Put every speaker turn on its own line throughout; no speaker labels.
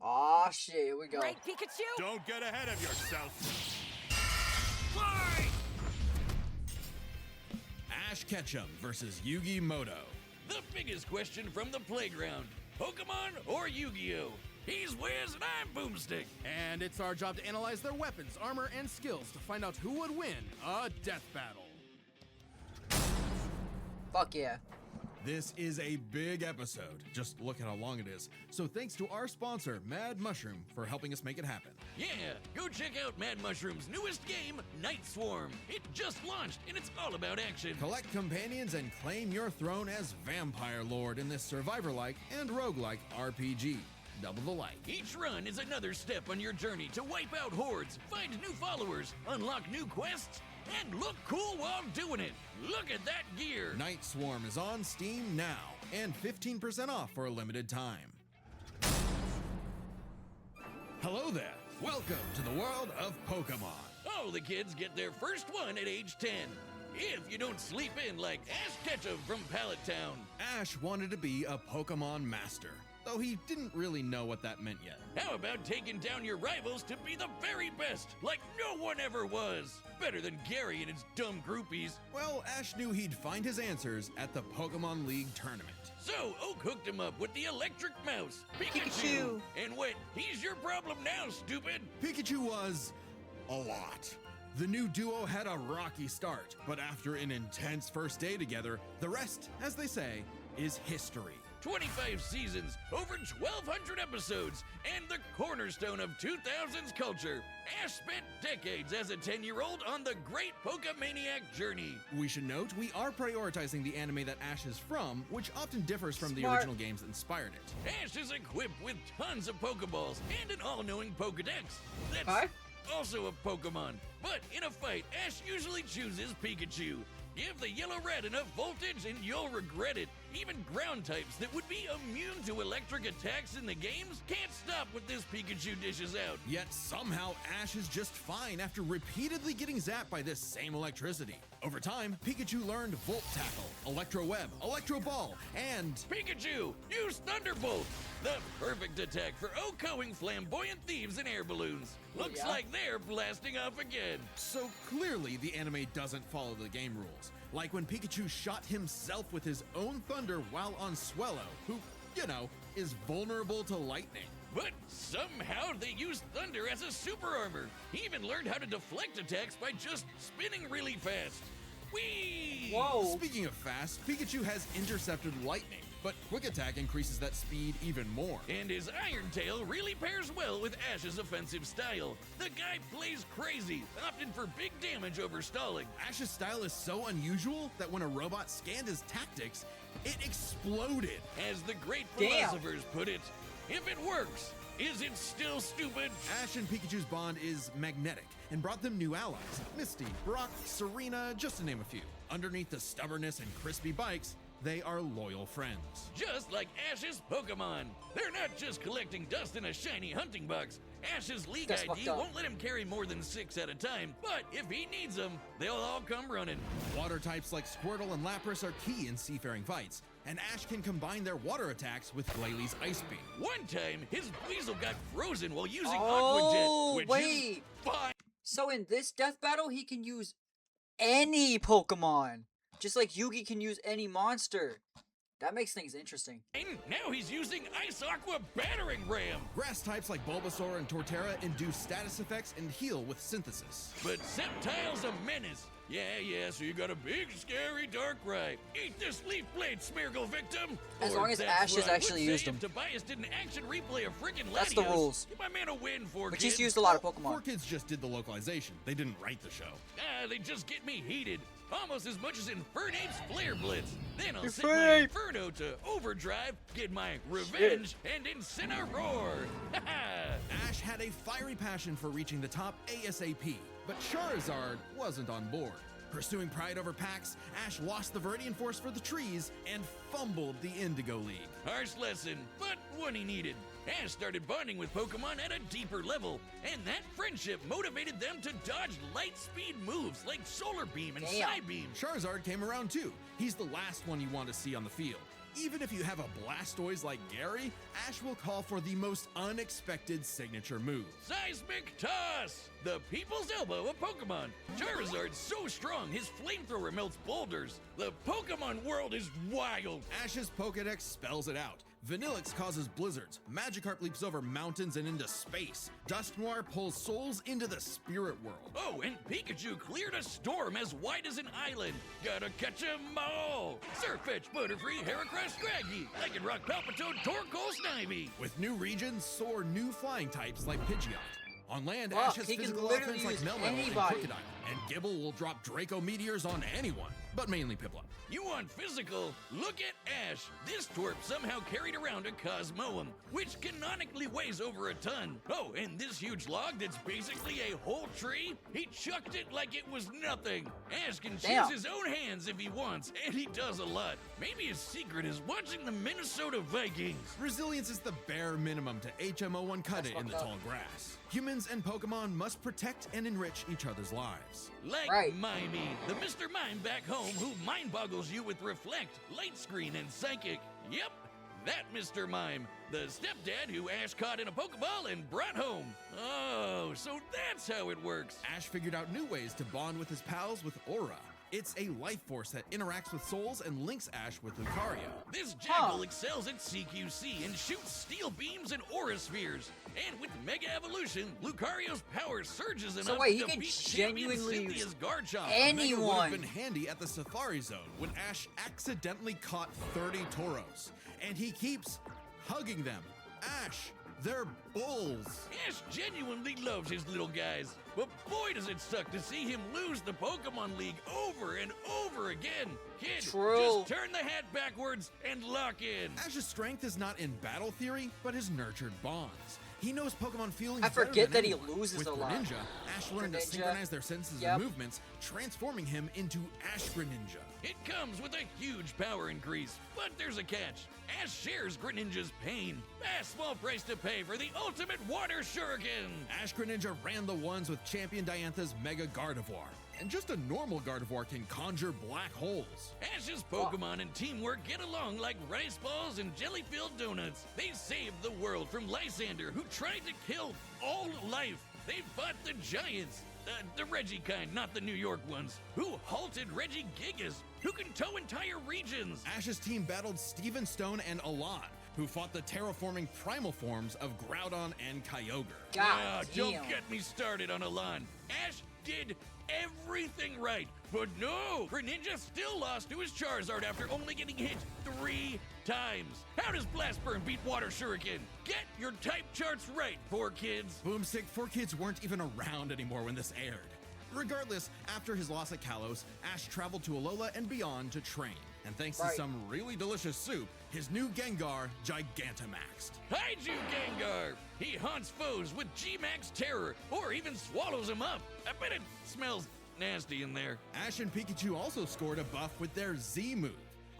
Aw, shit, here we go.
Right, Pikachu?
Don't get ahead of yourself.
Fly!
Ash Ketchum versus Yugi Muto.
The biggest question from the playground. Pokemon or Yu-Gi-Oh? He's Wiz and I'm Boomstick.
And it's our job to analyze their weapons, armor, and skills to find out who would win a death battle.
Fuck yeah.
This is a big episode. Just look at how long it is. So thanks to our sponsor, Mad Mushroom, for helping us make it happen.
Yeah, go check out Mad Mushroom's newest game, Night Swarm. It just launched and it's all about action.
Collect companions and claim your throne as Vampire Lord in this survivor-like and roguelike RPG. Double the like.
Each run is another step on your journey to wipe out hordes, find new followers, unlock new quests, and look cool while doing it. Look at that gear.
Night Swarm is on Steam now, and 15% off for a limited time. Hello there. Welcome to the world of Pokémon.
All the kids get their first one at age 10. If you don't sleep in like Ash Ketchum from Pallet Town.
Ash wanted to be a Pokémon master, though he didn't really know what that meant yet.
How about taking down your rivals to be the very best, like no one ever was? Better than Gary and his dumb groupies.
Well, Ash knew he'd find his answers at the Pokémon League tournament.
So Oak hooked him up with the electric mouse, Pikachu.
Pikachu.
And went, he's your problem now, stupid.
Pikachu was a lot. The new duo had a rocky start, but after an intense first day together, the rest, as they say, is history.
25 seasons, over 1,200 episodes, and the cornerstone of 2000s culture. Ash spent decades as a 10-year-old on the great Pokemaniac journey.
We should note we are prioritizing the anime that Ash is from, which often differs from the
Smart.
original games that inspired it.
Ash is equipped with tons of Pokeballs and an all-knowing Pokedex. That's
Huh?
also a Pokemon. But in a fight, Ash usually chooses Pikachu. Give the yellow red enough voltage and you'll regret it. Even ground types that would be immune to electric attacks in the games can't stop what this Pikachu dishes out.
Yet somehow Ash is just fine after repeatedly getting zapped by this same electricity. Over time, Pikachu learned Volt Tackle, Electro Web, Electro Ball, and
Pikachu, use Thunderbolt! The perfect attack for outgoing flamboyant thieves and air balloons. Looks
yeah.
like they're blasting off again.
so clearly the anime doesn't follow the game rules. Like when Pikachu shot himself with his own thunder while on Swellow, who, you know, is vulnerable to lightning.
But somehow they used thunder as a super armor. He even learned how to deflect attacks by just spinning really fast. Whee!
Whoa.
Speaking of fast, Pikachu has intercepted lightning, but Quick Attack increases that speed even more.
And his Iron Tail really pairs well with Ash's offensive style. The guy plays crazy, opting for big damage over stalling.
Ash's style is so unusual that when a robot scanned his tactics, it exploded.
As the great
Damn.
philosophers put it, if it works, is it still stupid?
Ash and Pikachu's bond is magnetic and brought them new allies. Misty, Brock, Serena, just to name a few. Underneath the stubbornness and crispy bikes, they are loyal friends.
Just like Ash's Pokemon. They're not just collecting dust in a shiny hunting box. Ash's League
That's
ID
fucked up.
won't let him carry more than 6 at a time, but if he needs them, they'll all come running.
Water types like Squirtle and Lapras are key in seafaring fights, and Ash can combine their water attacks with Glalie Ice Beam.
One time, his Weasel got frozen while using
Oh,
Aqua Jet, which
wait.
is fine.
So in this death battle, he can use any Pokemon. Just like Yugi can use any monster. That makes things interesting.
Now he's using Ice Aqua Battering Ram.
Grass types like Bulbasaur and Torterra induce status effects and heal with synthesis.
But Sceptile's a menace. Yeah, so you got a big, scary Darkrai. Eat this leaf blade, Smeargle victim!
As
Or
long as
that's
Ash has
what I would
actually
say
used
if
them.
Tobias did an action replay of friggin' Latios.
That's the rules.
Give my man a win for
But
kids.
he's used a lot of Pokemon.
4Kids just did the localization. They didn't write the show.
They just get me heated. Almost as much as Infernape's Flare Blitz. Then I'll set
Infernape!
my Inferno to overdrive, get my revenge, and Incineroar.
Ash had a fiery passion for reaching the top ASAP, but Charizard wasn't on board. Pursuing pride over packs, Ash lost the Viridian Force for the trees and fumbled the Indigo League.
Harsh lesson, but one he needed. Ash started bonding with Pokemon at a deeper level, and that friendship motivated them to dodge light speed moves like Solar Beam and
Damn.
Psybeam.
Charizard came around too. He's the last one you want to see on the field. Even if you have a Blastoise like Gary, Ash will call for the most unexpected signature move.
Seismic Toss! The people's elbow of Pokemon. Charizard's so strong, his flamethrower melts boulders. The Pokemon world is wild.
Ash's Pokedex spells it out. Vanillix causes blizzards, Magikarp leaps over mountains and into space, Dusknoir pulls souls into the spirit world.
Oh, and Pikachu cleared a storm as wide as an island. Gotta catch 'em all. Surfetch, Butterfree, Heracross, Scraggy, Lycanroc, Palpitoad, Torkoal, Snivy.
With new regions soar new flying types like Pidgeot. On land,
Fuck,
Ash has
he can
physical
literally
offense like
use
Melmetal and
anybody.
Crocodile, and Gibble will drop Draco Meteors on anyone, but mainly Piplup.
You want physical? Look at Ash. This twerp somehow carried around a Cosmoem, which canonically weighs over a ton. Oh, and this huge log that's basically a whole tree? He chucked it like it was nothing. Ash can
Damn.
choose his own hands if he wants, and he does a lot. Maybe his secret is watching the Minnesota Vikings.
Resilience is the bare minimum to HMO1 cut it in the
fucked up.
tall grass. Humans and Pokemon must protect and enrich each other's lives.
Like
Right.
Mimey, the Mr. Mime back home who mind boggles you with Reflect, Light Screen, and Psychic. Yep, that Mr. Mime, the stepdad who Ash caught in a Pokeball and brought home. Oh, so that's how it works.
Ash figured out new ways to bond with his pals with Aura. It's a life force that interacts with souls and links Ash with Lucario.
This Jackal excels at CQC and shoots steel beams and aura spheres. And with Mega Evolution, Lucario's power surges enough
wait, he
to
can
beat Champion
genuinely use
Cynthia's Garchomp.
Mega would have
anyone.
been handy at the Safari Zone when Ash accidentally caught 30 Tauros. And he keeps hugging them. Ash, they're bulls.
Ash genuinely loves his little guys, but boy does it suck to see him lose the Pokemon League over and over again. Kid,
True.
just turn the hat backwards and lock in.
Ash's strength is not in battle theory, but his nurtured bonds. He knows Pokemon feelings
I
better
forget
than
that he
anyone.
loses
With
a lot.
Greninja, Ash learned to
Greninja.
synchronize their senses
Yep.
and movements, transforming him into Ash Greninja.
It comes with a huge power increase, but there's a catch. Ash shares Greninja's pain. A small price to pay for the ultimate water shuriken.
Ash Greninja ran the ones with Champion Diantha's Mega Gardevoir. And just a normal Gardevoir can conjure black holes.
Ash's Pokemon and teamwork get along like rice balls and jelly-filled donuts. They saved the world from Lysander, who tried to kill all life. They fought the giants. The Reggie kind, not the New York ones, who halted Reggie Gigas, who can tow entire regions.
Ash's team battled Steven Stone and Alon, who fought the terraforming primal forms of Groudon and Kyogre.
God
Don't
damn.
get me started on Alon. Ash did everything right, but no! Greninja still lost to his Charizard after only getting hit 3 times. How does Blast Burn beat Water Shuriken? Get your type charts right, poor kids.
Boomstick, 4Kids weren't even around anymore when this aired. Regardless, after his loss at Kalos, Ash traveled to Alola and beyond to train. And thanks to
Right.
some really delicious soup, his new Gengar Gigantamaxed.
Kaiju Gengar! He haunts foes with G-Max Terror, or even swallows them up. I bet it smells nasty in there.
Ash and Pikachu also scored a buff with their Z move.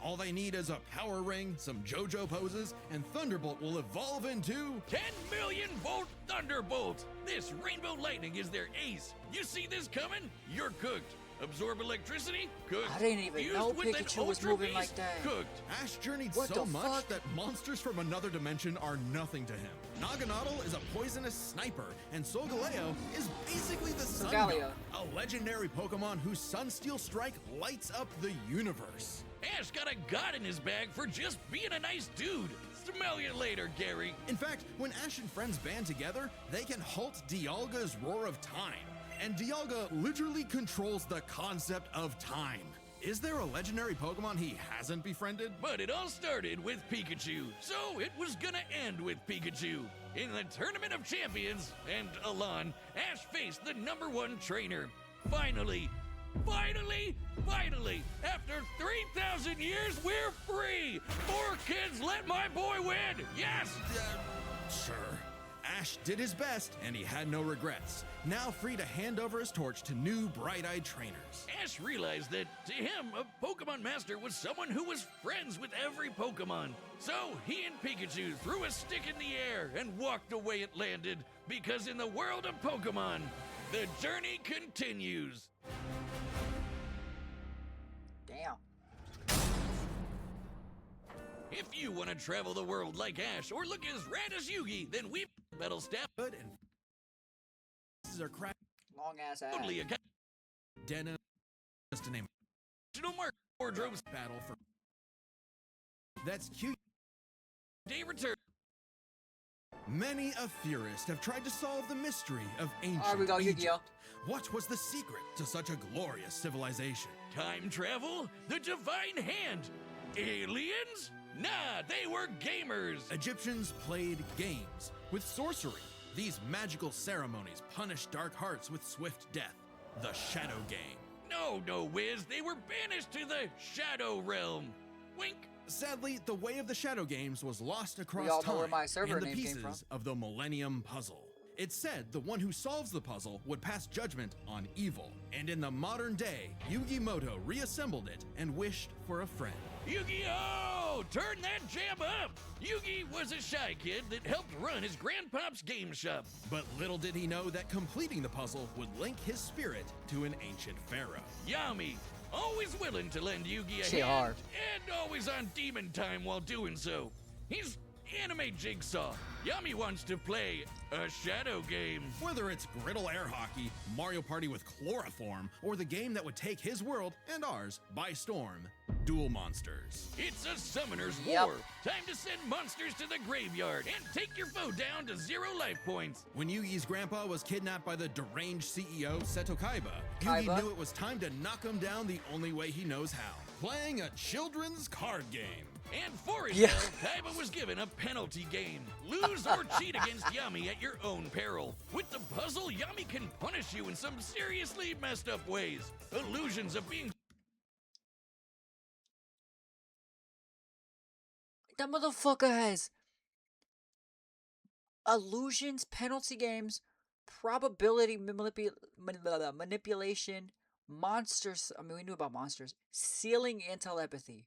All they need is a power ring, some JoJo poses, and Thunderbolt will evolve into
10 million volt Thunderbolt! This Rainbow Lightning is their ace. You see this coming? You're cooked. Absorb electricity? Cooked.
I didn't even
Used
know
with an
Pikachu was
Ultra
moving
Beast?
like that.
Cooked.
Ash journeyed
What
so
the
much
fuck?
that monsters from another dimension are nothing to him. Naganadel is a poisonous sniper, and Solgaleo is basically the Sun
Solgaleo.
God, a legendary Pokemon whose Sunsteel Strike lights up the universe.
Ash got a god in his bag for just being a nice dude. Smell you later, Gary.
In fact, when Ash and friends band together, they can halt Dialga's Roar of Time. And Dialga literally controls the concept of time. Is there a legendary Pokemon he hasn't befriended?
But it all started with Pikachu, so it was gonna end with Pikachu. In the Tournament of Champions, and Alon, Ash faced the #1 trainer. Finally, after 3,000 years, we're free! 4Kids, let my boy win! Yes!
Sure. Ash did his best, and he had no regrets. Now free to hand over his torch to new bright-eyed trainers.
Ash realized that, to him, a Pokemon Master was someone who was friends with every Pokemon. So he and Pikachu threw a stick in the air and walked the way it landed, because in the world of Pokemon, the journey continues.
Damn.
If you want to travel the world like Ash or look as rad as Yugi, then we metal staff
Good and faces are cracked.
Long ass ass.
only a
Denim, just to name
national mark wardrobes
battle for. That's cute.
day return.
Many a theorist have tried to solve the mystery of ancient
Alright, we got
Egypt.
Yu-Gi-Oh!
What was the secret to such a glorious civilization?
Time travel? The divine hand? Aliens? Nah, they were gamers.
Egyptians played games with sorcery. These magical ceremonies punished dark hearts with swift death. The Shadow Game.
No, Wiz, they were banished to the Shadow Realm. Wink.
Sadly, the way of the Shadow Games was lost across
We all know
time
where my server
in the
name came
pieces
from.
of the Millennium Puzzle. It's said the one who solves the puzzle would pass judgment on evil. And in the modern day, Yugi Muto reassembled it and wished for a friend.
Yu-Gi-Oh! Turn that jam up! Yugi was a shy kid that helped run his grandpop's game shop.
But little did he know that completing the puzzle would link his spirit to an ancient pharaoh.
Yami, always willing to lend Yugi a
Shit
hand,
hard.
and always on demon time while doing so. He's anime Jigsaw. Yami wants to play a shadow game.
Whether it's griddle air hockey, Mario Party with chloroform, or the game that would take his world and ours by storm, Duel Monsters.
It's a summoner's
Yep.
war. Time to send monsters to the graveyard and take your foe down to 0 life points.
When Yugi's grandpa was kidnapped by the deranged CEO Seto Kaiba,
Kaiba?
Yugi knew it was time to knock him down the only way he knows how. Playing a children's card game.
And for his
Yeah.
help, Kaiba was given a penalty game. Lose or cheat against Yami at your own peril. With the puzzle, Yami can punish you in some seriously messed up ways. Illusions of being
That motherfucker has illusions, penalty games, probability manipulation, monsters. I mean, we knew about monsters. Sealing and telepathy.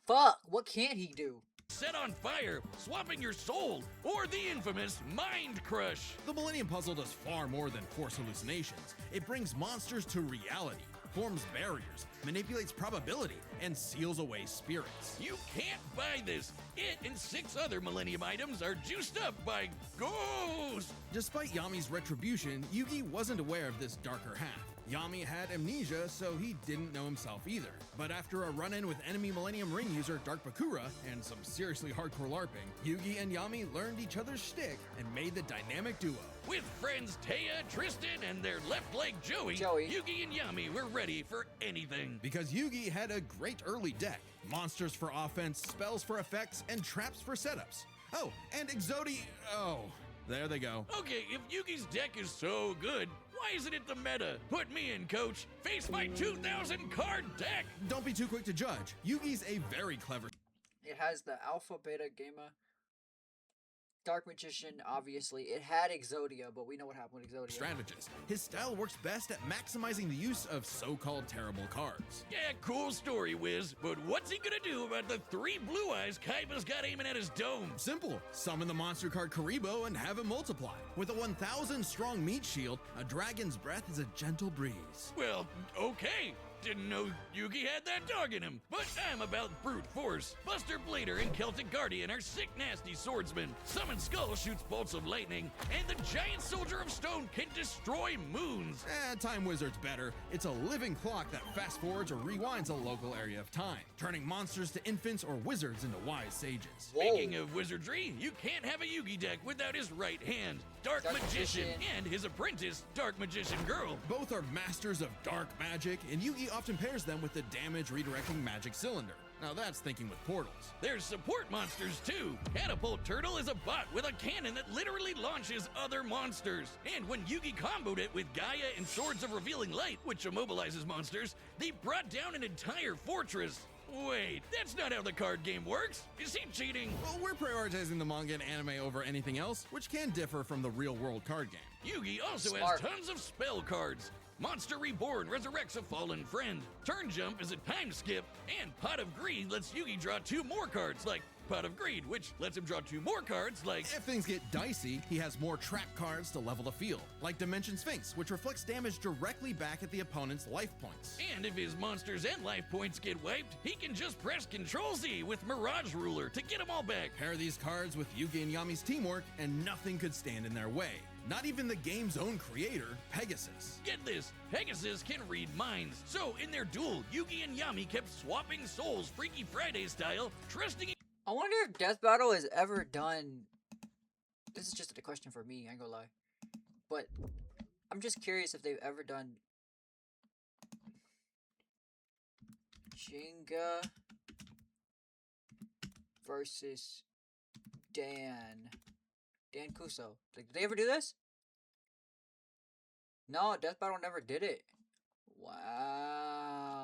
Fuck, what can't he do?
set on fire, swapping your soul, or the infamous Mind Crush.
The Millennium Puzzle does far more than force hallucinations. It brings monsters to reality, forms barriers, manipulates probability, and seals away spirits.
You can't buy this. It and 6 other Millennium items are juiced up by ghosts.
Despite Yami's retribution, Yugi wasn't aware of this darker half. Yami had amnesia, so he didn't know himself either. But after a run-in with enemy Millennium Ring user Dark Bakura and some seriously hardcore LARPing, Yugi and Yami learned each other's shtick and made the dynamic duo.
With friends Taya, Tristan, and their left leg Joey,
Joey.
Yugi and Yami were ready for anything.
Because Yugi had a great early deck. Monsters for offense, spells for effects, and traps for setups. Oh, and there they go.
Okay, if Yugi's deck is so good, why isn't it the meta? Put me in, coach. Face my 2,000 card deck.
Don't be too quick to judge. Yugi's a very clever
It has the Alpha, Beta, Gamma, Dark Magician, obviously. It had Exodia, but we know what happened with Exodia.
strategist. His style works best at maximizing the use of so-called terrible cards.
Yeah, cool story, Wiz. But what's he gonna do about the 3 blue eyes Kaiba's got aiming at his dome?
Simple. Summon the monster card Karibo and have him multiply. With a 1,000 strong meat shield, a dragon's breath is a gentle breeze.
Well, okay. Didn't know Yugi had that dog in him. But I'm about brute force. Buster Blader and Celtic Guardian are sick, nasty swordsmen. Summon Skull shoots bolts of lightning. And the giant soldier of stone can destroy moons.
Time Wizard's better. It's a living clock that fast forwards or rewinds a local area of time, turning monsters to infants or wizards into wise sages.
Speaking of wizardry, you can't have a Yugi deck without his right hand, Dark Magician, and his apprentice, Dark Magician Girl.
Both are masters of dark magic, and Yugi often pairs them with the damage redirecting magic cylinder. Now that's thinking with portals.
There's support monsters too. Catapult Turtle is a bot with a cannon that literally launches other monsters. And when Yugi comboed it with Gaia and Swords of Revealing Light, which immobilizes monsters, they brought down an entire fortress. Wait, that's not how the card game works. Is he cheating?
Well, we're prioritizing the manga and anime over anything else, which can differ from the real-world card game.
Yugi also
Smart.
has tons of spell cards. Monster Reborn resurrects a fallen friend. Turn Jump is a time skip. And Pot of Greed lets Yugi draw 2 more cards like Pot of Greed, which lets him draw 2 more cards like...
If things get dicey, he has more trap cards to level the field, like Dimension Sphinx, which reflects damage directly back at the opponent's life points.
And if his monsters and life points get wiped, he can just press Ctrl-Z with Mirage Ruler to get them all back.
Pair these cards with Yugi and Yami's teamwork, and nothing could stand in their way. Not even the game's own creator, Pegasus.
Get this, Pegasus can read minds. So in their duel, Yugi and Yami kept swapping souls Freaky Friday style, trusting...
I wonder if Death Battle has ever done... This is just a question for me, I ain't gonna lie. But I'm just curious if they've ever done... Jinga versus Dan Kuso. Like, did they ever do this? No, Death Battle never did it. Wow.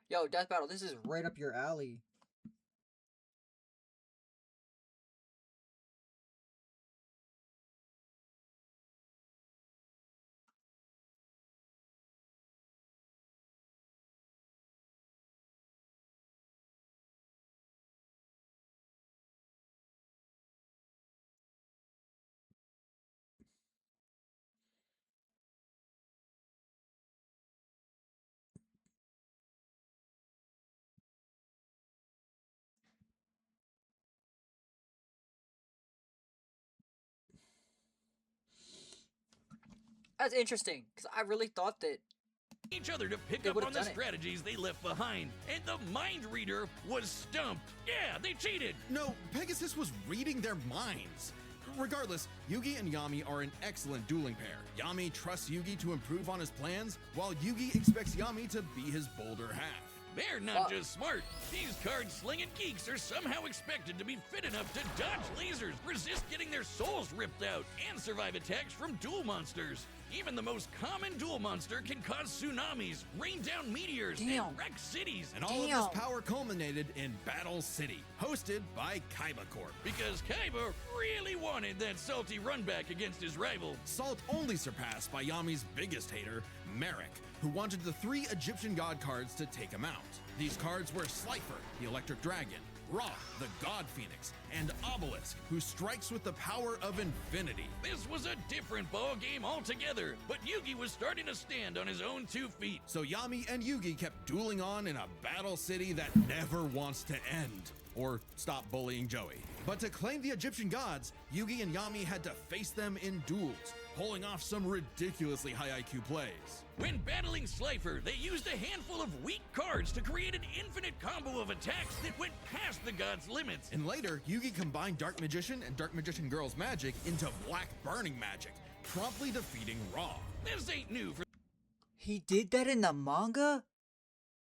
Yo, Death Battle, this is right up your alley. That's interesting, because I really thought that
each other to pick
they
up
would've
on the
done it.
strategies they left behind, and the Mind Reader was stumped. Yeah, they cheated.
No, Pegasus was reading their minds. Regardless, Yugi and Yami are an excellent dueling pair. Yami trusts Yugi to improve on his plans, while Yugi expects Yami to be his bolder half.
They're not just smart. These card-slinging geeks are somehow expected to be fit enough to dodge lasers, resist getting their souls ripped out, and survive attacks from duel monsters. Even the most common duel monster can cause tsunamis, rain down meteors, and wreck cities.
And all of this power culminated in Battle City, hosted by Kaiba Corp.
Because Kaiba really wanted that salty run back against his rival.
Salt only surpassed by Yami's biggest hater, Merrick, who wanted the 3 Egyptian god cards to take him out. These cards were Slifer, the Electric Dragon, Ra, the God Phoenix, and Obelisk, who strikes with the power of infinity.
This was a different ball game altogether, but Yugi was starting to stand on his own 2 feet.
So Yami and Yugi kept dueling on in a battle city that never wants to end, or stop bullying Joey. But to claim the Egyptian gods, Yugi and Yami had to face them in duels, pulling off some ridiculously high IQ plays.
When battling Slifer, they used a handful of weak cards to create an infinite combo of attacks that went past the god's limits.
And later, Yugi combined Dark Magician and Dark Magician Girl's magic into Black Burning magic, promptly defeating Ra.
This ain't new for...
he did that in the manga?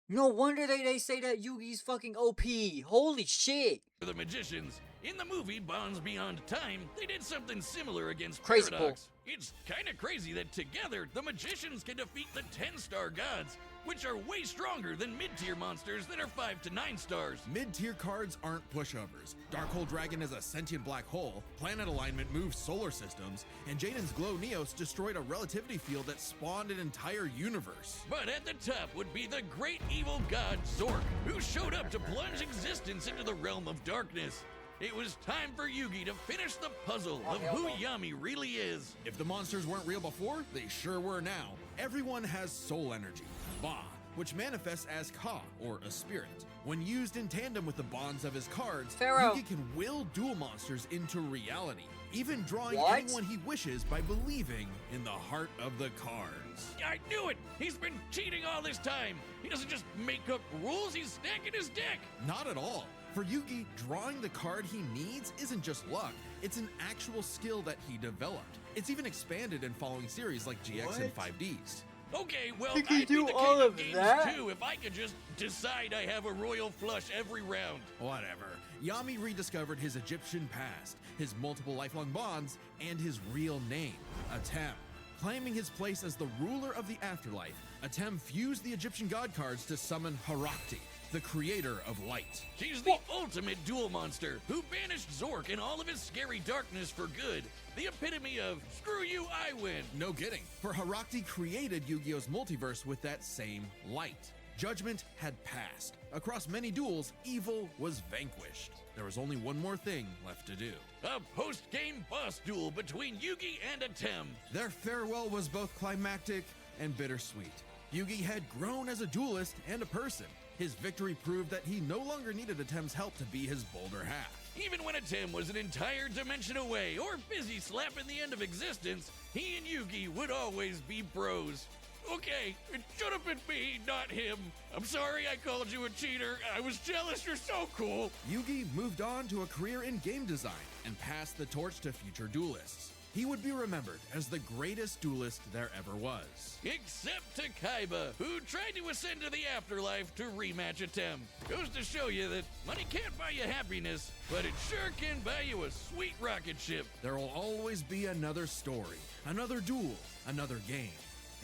No wonder they say that Yugi's fucking OP. Holy shit.
the magicians. In the movie Bonds Beyond Time, they did something similar against
Crazy
Paradox. It's kinda crazy that together, the magicians can defeat the 10-star gods, which are way stronger than mid-tier monsters that are 5 to 9 stars.
Mid-tier cards aren't pushovers. Darkhold Dragon is a sentient black hole, Planet Alignment moves solar systems, and Jaden's Glow Neos destroyed a relativity field that spawned an entire universe.
But at the top would be the great evil god Zork, who showed up to plunge existence into the realm of darkness. It was time for Yugi to finish the puzzle of who Yami really is.
If the monsters weren't real before, they sure were now. Everyone has soul energy, Ba, which manifests as Ka, or a spirit. When used in tandem with the bonds of his cards,
Pharaoh.
Yugi can will dual monsters into reality, even drawing
What?
anyone he wishes by believing in the heart of the cards.
I knew it! He's been cheating all this time! He doesn't just make up rules, he's stacking his deck!
Not at all. For Yugi, drawing the card he needs isn't just luck, it's an actual skill that he developed. It's even expanded in following series like GX and 5Ds.
Okay, well,
You can
I'd be
do
the
all
king of
of
games
that?
too if I could just decide I have a royal flush every round.
Whatever. Yami rediscovered his Egyptian past, his multiple lifelong bonds, and his real name, Atem. Claiming his place as the ruler of the afterlife, Atem fused the Egyptian god cards to summon Harakti, the creator of light.
She's the ultimate duel monster who banished Zork and all of his scary darkness for good. The epitome of, screw you, I win.
No kidding, for Harakti created Yu-Gi-Oh's multiverse with that same light. Judgment had passed. Across many duels, evil was vanquished. There was only one more thing left to do.
A post-game boss duel between Yugi and Atem.
Their farewell was both climactic and bittersweet. Yugi had grown as a duelist and a person. His victory proved that he no longer needed Atem's help to be his bolder half.
Even when Atem was an entire dimension away or busy slapping the end of existence, he and Yugi would always be bros. Okay, it should have been me, not him. I'm sorry I called you a cheater. I was jealous. You're so cool.
Yugi moved on to a career in game design and passed the torch to future duelists. He would be remembered as the greatest duelist there ever was.
Except to Kaiba, who tried to ascend to the afterlife to rematch Atem. Goes to show you that money can't buy you happiness, but it sure can buy you a sweet rocket ship.
There will always be another story, another duel, another game.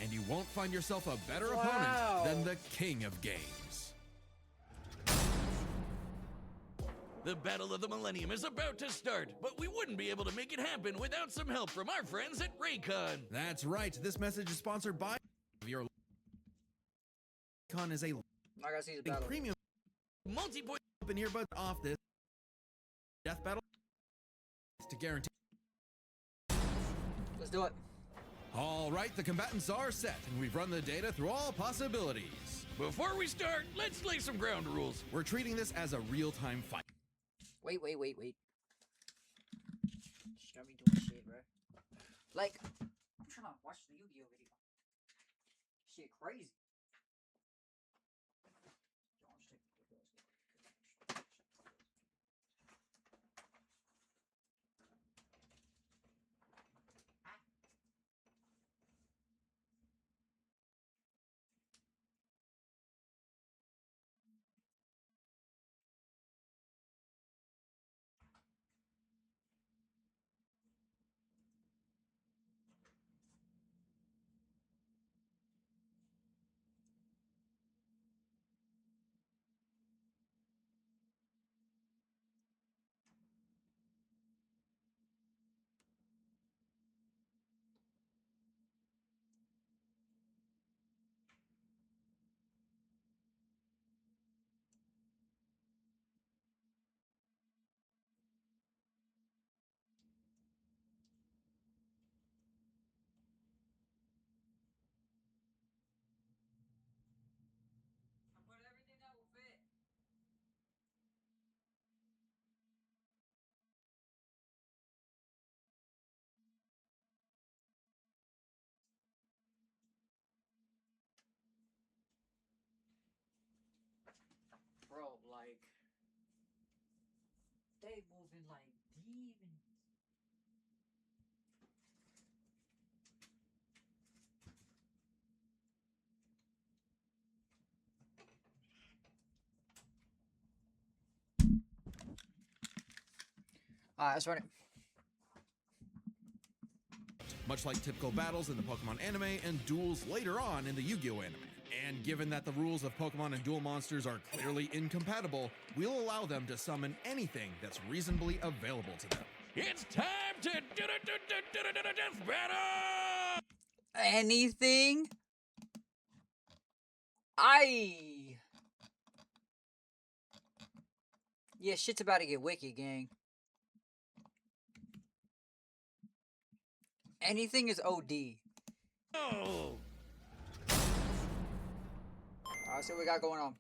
And you won't find yourself a better opponent than the king of games.
The Battle of the Millennium is about to start, but we wouldn't be able to make it happen without some help from our friends at Raycon.
That's right. This message is sponsored by your Raycon is a
I gotta see the battle.
premium multi-point and earbuds off this death battle to guarantee.
Let's do it.
All right, the combatants are set, and we've run the data through all possibilities.
Before we start, let's lay some ground rules.
We're treating this as a real-time fight.
Wait. She got me doing shit, bro. Like, I'm trying to watch the Yu-Gi-Oh video. Shit crazy. Bro, like, they moving like demons. Alright, let's run it.
Much like typical battles in the Pokemon anime and duels later on in the Yu-Gi-Oh anime. And given that the rules of Pokemon and duel monsters are clearly incompatible, we'll allow them to summon anything that's reasonably available to them.
It's time to do death battle!
Anything? Yeah, shit's about to get wicked, gang. Anything is OD.
Oh!
Alright, see what we got going on.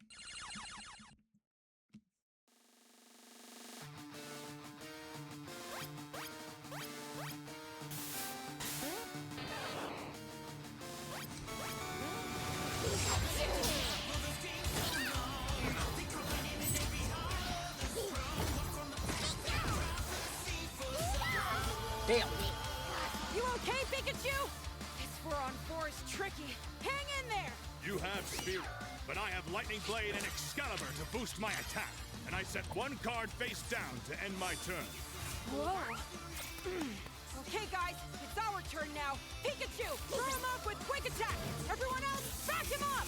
Damn.
You okay, Pikachu? This Furon-4 is tricky. Hang in there!
You have speed, but I have Lightning Blade and Excalibur to boost my attack. And I set one card face down to end my turn.
Whoa! Okay, guys, it's our turn now. Pikachu, throw him up with Quick Attack! Everyone else, back him up!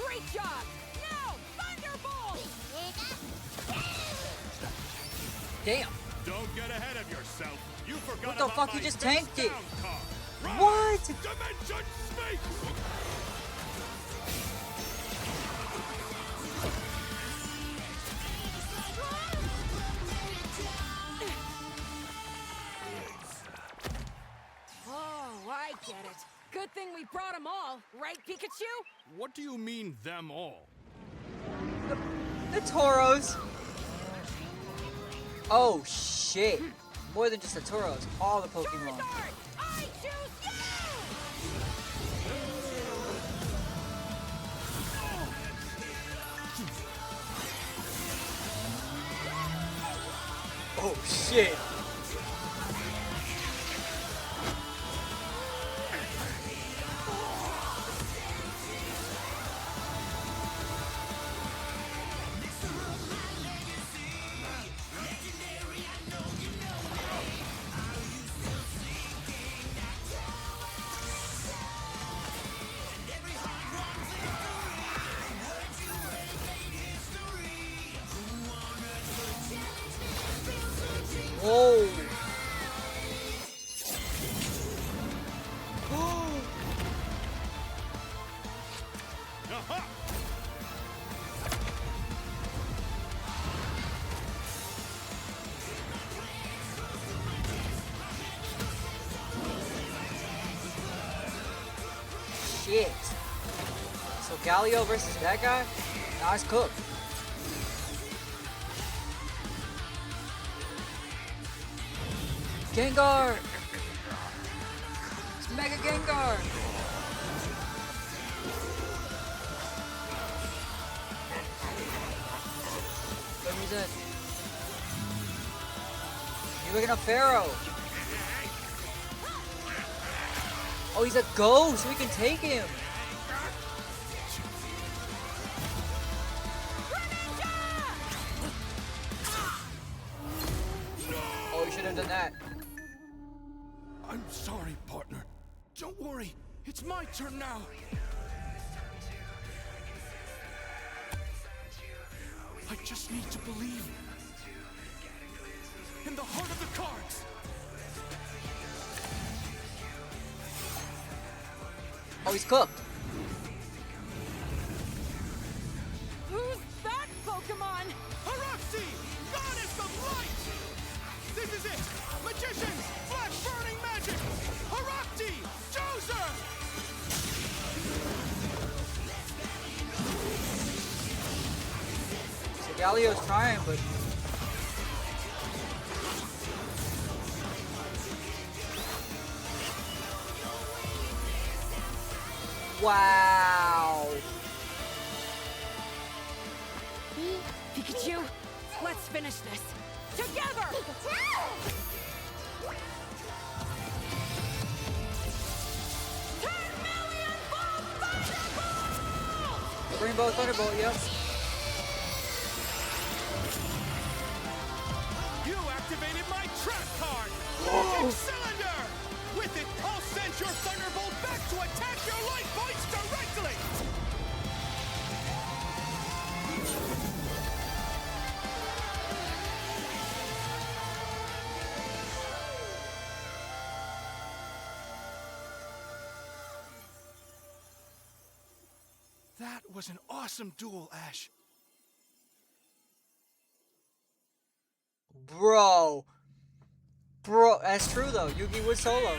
Great job! Now, Thunderbolt!
Damn.
Don't get ahead of yourself. You forgot
What the
about
fuck?
my
He just
face
tanked it.
down card. Rise,
What?
Dimension Space!
Oh, I get it. Good thing we brought them all, right, Pikachu?
What do you mean, them all?
The Tauros. Oh shit! More than just the Tauros, all the Pokemon.
Charizard, I choose you!
Oh shit! Whoa!
Aha!
Shit! So Galio versus that guy? Nice cook. Gengar! It's Mega Gengar! What was it? You're looking at Pharaoh! Oh, he's a ghost! We can take him! Oh, you should have done that.
I'm sorry, partner. Don't worry. It's my turn now. I just need to believe in the heart of the cards.
Oh, he's cooked.
Who's that Pokemon?
Haruxi, goddess of light! This is it! Magicians, flash burning magic! Haruxi, Joser!
So Galio's trying, but wow!
Pikachu, let's finish this. Together! 10,000,000 volt Thunderbolt!
Rainbow Thunderbolt, yep.
You activated my trap card! Cylinder! With it, I'll send your Thunderbolt back to attack your light points directly! That was an awesome duel, Ash.
Bro, that's true though. Yugi was solo.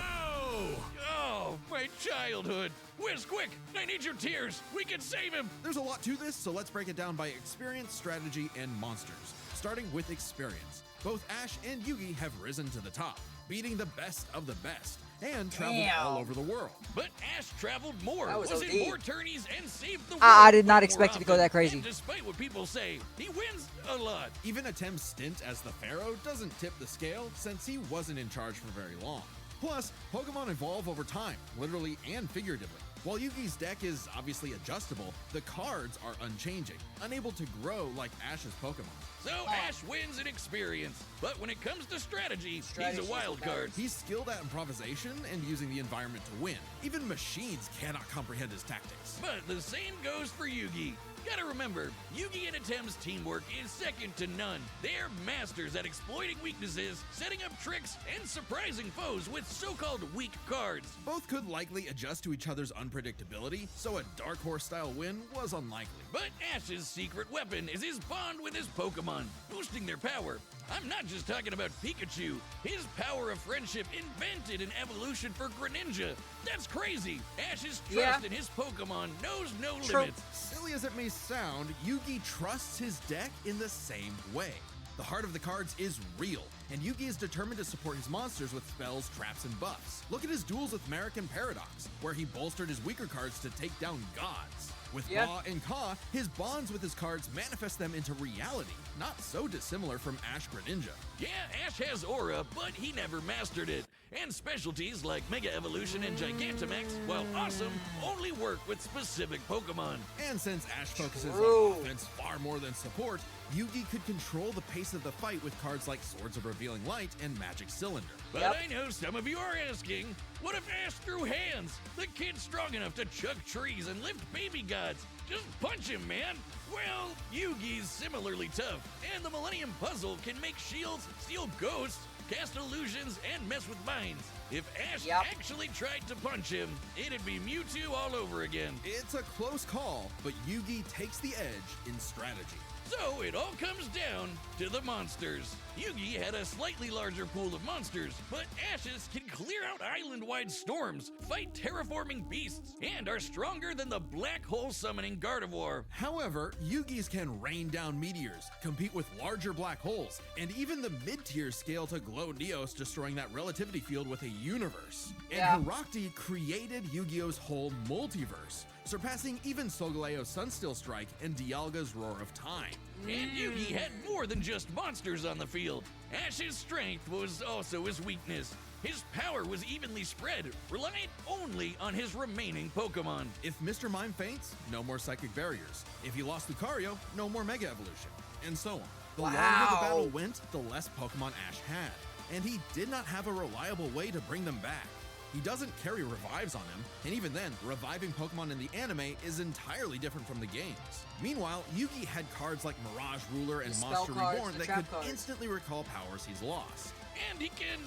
Oh, my childhood. Whiz, quick! I need your tears. We can save him.
There's a lot to this, so let's break it down by experience, strategy, and monsters. Starting with experience. Both Ash and Yugi have risen to the top, beating the best of the best, and traveled all over the world.
But Ash traveled more,
That was
was in
OD.
more tourneys, and saved the world.
I did not
more
expect it to go
often.
that crazy.
And despite what people say, he wins a lot.
Even Atem's stint as the Pharaoh doesn't tip the scale since he wasn't in charge for very long. Plus, Pokemon evolve over time, literally and figuratively. While Yugi's deck is obviously adjustable, the cards are unchanging, unable to grow like Ash's Pokemon.
So Ash wins in experience, but when it comes to strategy,
Strategy's
he's a wild
the best.
card.
He's skilled at improvisation and using the environment to win. Even machines cannot comprehend his tactics.
But the same goes for Yugi. Gotta remember, Yugi and Atem's teamwork is second to none. They're masters at exploiting weaknesses, setting up tricks, and surprising foes with so-called weak cards.
Both could likely adjust to each other's unpredictability, so a Dark Horse-style win was unlikely.
But Ash's secret weapon is his bond with his Pokémon, boosting their power. I'm not just talking about Pikachu. His power of friendship invented an evolution for Greninja. That's crazy. Ash's trust in his Pokémon knows no limits.
Silly as it may sound, Yugi trusts his deck in the same way. The heart of the cards is real, and Yugi is determined to support his monsters with spells, traps, and buffs. Look at his duels with Merrick and Paradox, where he bolstered his weaker cards to take down gods. With Ra and Ka, his bonds with his cards manifest them into reality, not so dissimilar from Ash Greninja.
Yeah, Ash has aura, but he never mastered it. And specialties like Mega Evolution and Gigantamax, while awesome, only work with specific Pokemon.
And since Ash focuses on offense far more than support, Yugi could control the pace of the fight with cards like Swords of Revealing Light and Magic Cylinder.
But I know some of you are asking, what if Ash threw hands? The kid's strong enough to chuck trees and lift baby gods. Just punch him, man. Well, Yugi's similarly tough, and the Millennium Puzzle can make shields, steal ghosts, cast illusions, and mess with minds. If Ash actually tried to punch him, it'd be Mewtwo all over again.
It's a close call, but Yugi takes the edge in strategy.
So it all comes down to the monsters. Yugi had a slightly larger pool of monsters, but Ash's can clear out island-wide storms, fight terraforming beasts, and are stronger than the black hole summoning Gardevoir.
However, Yugi's can rain down meteors, compete with larger black holes, and even the mid-tier scale to Glow Neos, destroying that relativity field with a universe. And Herakti created Yu-Gi-Oh's whole multiverse, surpassing even Solgaleo's Sunsteel Strike and Dialga's Roar of Time.
And Yugi had more than just monsters on the field. Ash's strength was also his weakness. His power was evenly spread, relying only on his remaining Pokemon.
If Mr. Mime faints, no more Psychic Barriers. If he lost Lucario, no more Mega Evolution. And so on. The longer the battle went, the less Pokemon Ash had. And he did not have a reliable way to bring them back. He doesn't carry revives on him, and even then, reviving Pokemon in the anime is entirely different from the games. Meanwhile, Yugi had cards like Mirage Ruler and Monster Reborn that could instantly recall powers he's lost.
And he can,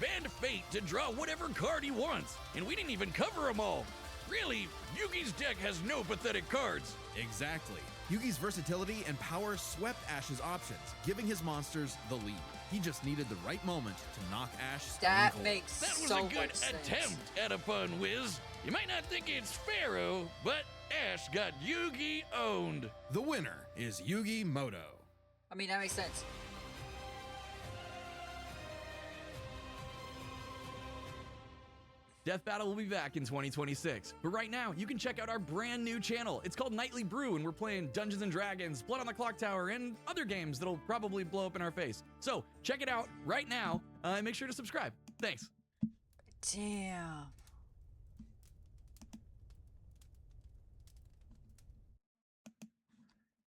bend fate to draw whatever card he wants. And we didn't even cover them all. Really, Yugi's deck has no pathetic cards.
Exactly. Yugi's versatility and power swept Ash's options, giving his monsters the lead. He just needed the right moment to knock Ash stone cold.
That was a good attempt at a pun, Wiz. You might not think it's Pharaoh, but Ash got Yugi owned.
The winner is Yugi Muto.
I mean, that makes sense.
Death Battle will be back in 2026, but right now you can check out our brand new channel. It's called Nightly Brew, and we're playing Dungeons and Dragons, Blood on the Clock Tower, and other games that'll probably blow up in our face. So check it out right now, and make sure to subscribe. Thanks.
Damn.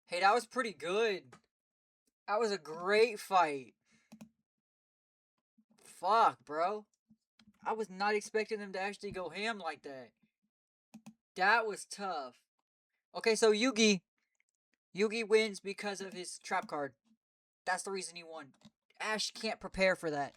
Hey, that was pretty good. That was a great fight. Fuck, bro. I was not expecting them to actually go ham like that. That was tough. Okay, so Yugi wins because of his trap card. That's the reason he won. Ash can't prepare for that.